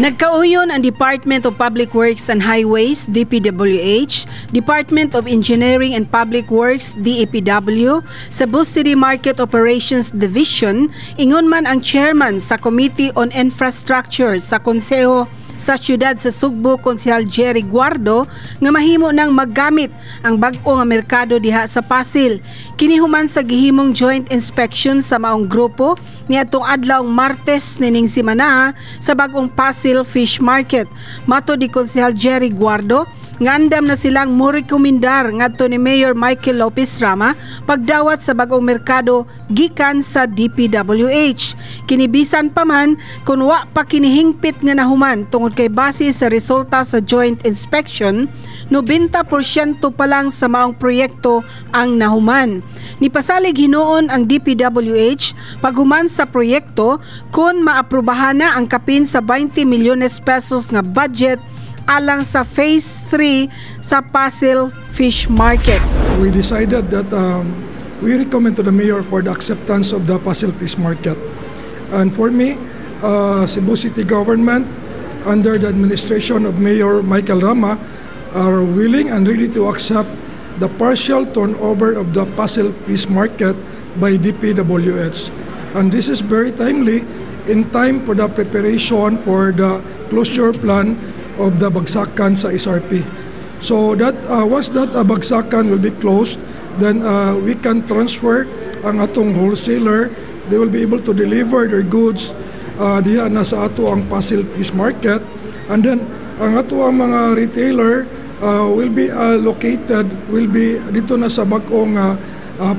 Nagkauyon ang Department of Public Works and Highways, DPWH, Department of Engineering and Public Works, DEPW, Cebu City Market Operations Division, ingon man ang chairman sa Committee on Infrastructure sa Konseho sa siyudad sa Sugbo, Konsehal Jerry Guardo, nga mahimo nang maggamit ang bag-o nga merkado diha sa Pasil. Kinihuman sa gihimong joint inspection sa maong grupo niadtong adlaw Martes nining semana sa bag-ong Pasil Fish Market. Mato di Konsehal Jerry Guardo, nga andam na silang morekomendar ngadto ni Mayor Michael Lopez Rama pagdawat sa bag-ong merkado gikan sa DPWH. Kinibisan pa man kung wa pa kinihingpit nga nahuman tungod kay base sa resulta sa joint inspection, 90% pa lang sa maong proyekto ang nahuman. Nipasalig hinuon ang DPWH paghuman sa proyekto kung maaprubahan na ang kapin sa 20 milyones pesos nga budget alang sa Phase 3 sa Pasil Fish Market. We decided that we recommend to the Mayor for the acceptance of the Pasil Fish Market. And for me, Cebu City Government, under the administration of Mayor Michael Rama, are willing and ready to accept the partial turnover of the Pasil Fish Market by DPWH. And this is very timely in time for the preparation for the closure plan of the bagsakan sa SRP. So that once that bagsakan will be closed, then we can transfer ang atong wholesaler. They will be able to deliver their goods diha na sa ato ang Pasil Fish Market, and then ang ato ang mga retailer will be dito na sa bag-ong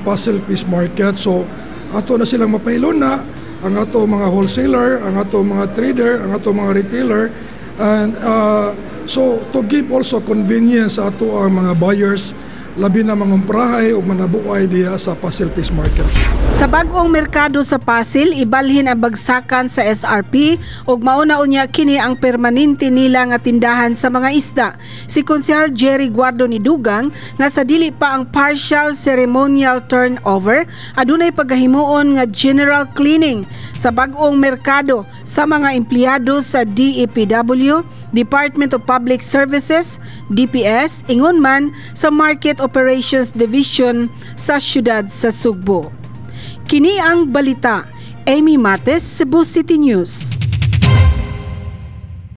Pasil Fish Market. So ato na silang mapailon na ang ato mga wholesaler, ang ato mga trader, ang ato mga retailer. And so to give also convenience sa ato ang mga buyers, labi na mangumprahay o manabuhay diya sa Pasil Fish Market. Sa bag-ong merkado sa Pasil, ibalhin ang bagsakan sa SRP ug mauna unya kini ang permanente nila nga tindahan sa mga isda. Si Konsehal Jerry Guardo ni Dugang nga sa dili pa ang partial ceremonial turnover, adunay paghimuon nga general cleaning sa bag-ong merkado sa mga empleyado sa DEPW, Department of Public Services, DPS, ingon man sa Market Operations Division sa siyudad sa Sugbo. Kini ang balita. Amy Mates, Cebu City News.